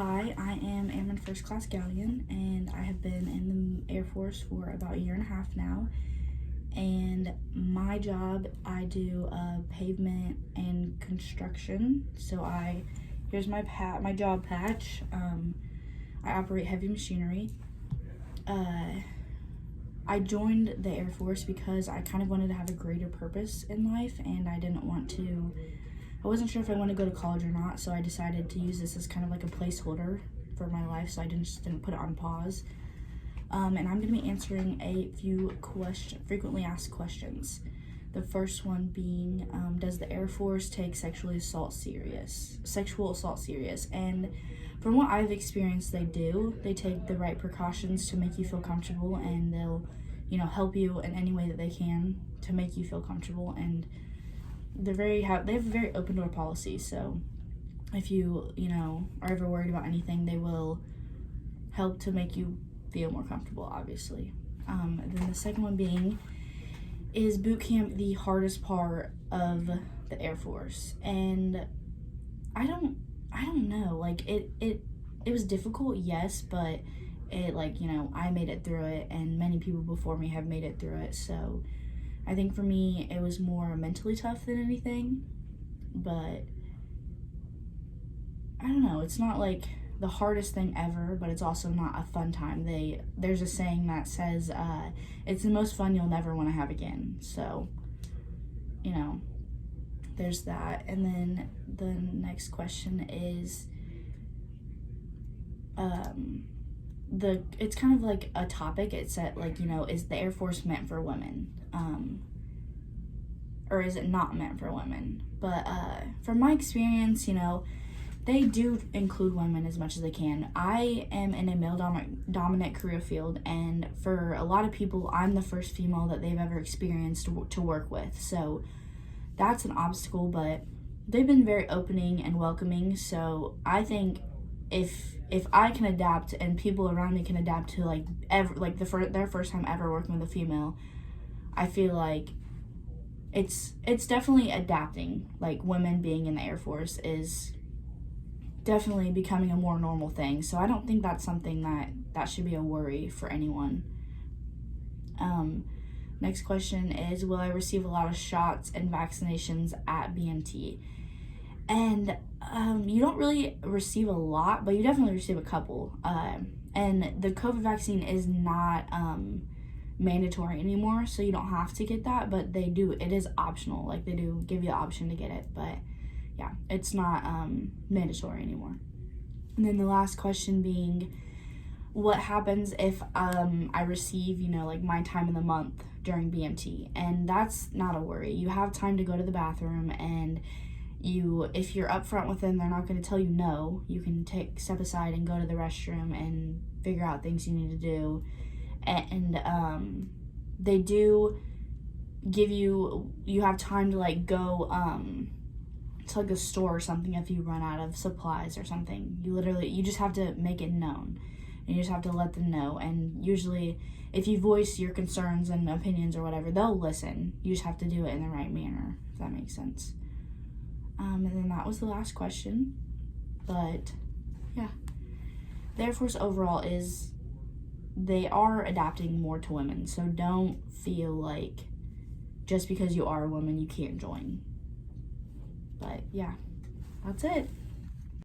Hi, I am Airman First Class Galyan, and I have been in the Air Force for about a year and a half now. And my job, I do pavement and construction. So here's my job patch. I operate heavy machinery. I joined the Air Force because I kind of wanted to have a greater purpose in life, and I wasn't sure if I wanted to go to college or not, so I decided to use this as kind of like a placeholder for my life, so I didn't put it on pause. And I'm going to be answering a few frequently asked questions. The first one being, does the Air Force take sexual assault serious? And from what I've experienced, they do. They take the right precautions to make you feel comfortable, and they'll, help you in any way that they can to make you feel comfortable. And they have a very open door policy. So if you, are ever worried about anything, they will help to make you feel more comfortable, obviously. Then the second one being, is boot camp the hardest part of the Air Force? And I don't know. Like it was difficult, yes, but I made it through it, and many people before me have made it through it. So I think for me, it was more mentally tough than anything. But I don't know. It's not like the hardest thing ever, but it's also not a fun time. There's a saying that says, it's the most fun you'll never want to have again. So, there's that. And then the next question is, it's kind of like a topic. It said, is the Air Force meant for women? Or is it not meant for women? But from my experience, they do include women as much as they can. I am in a male-dominant career field, and for a lot of people, I'm the first female that they've ever experienced to work with. So that's an obstacle, but they've been very opening and welcoming. So I think if I can adapt and people around me can adapt to their first time ever working with a female, I feel like it's definitely adapting. Like, women being in the Air Force is definitely becoming a more normal thing. So I don't think that's something that should be a worry for anyone. Next question is, will I receive a lot of shots and vaccinations at BMT? And you don't really receive a lot, but you definitely receive a couple. And the COVID vaccine is not mandatory anymore, so you don't have to get that, but it is optional. Like, they do give you the option to get it, but yeah, it's not mandatory anymore. And then the last question being, what happens if I receive, my time in the month during BMT? And that's not a worry. You have time to go to the bathroom, and if you're upfront with them, they're not going to tell you no. You can step aside and go to the restroom and figure out things you need to do. And they do give you have time to go to a store or something if you run out of supplies or something. You just have to make it known, and you just have to let them know. And usually if you voice your concerns and opinions or whatever, they'll listen. You just have to do it in the right manner, if that makes sense. And then that was the last question. But yeah, the Air Force overall they are adapting more to women. So don't feel like just because you are a woman you can't join. But yeah, that's it.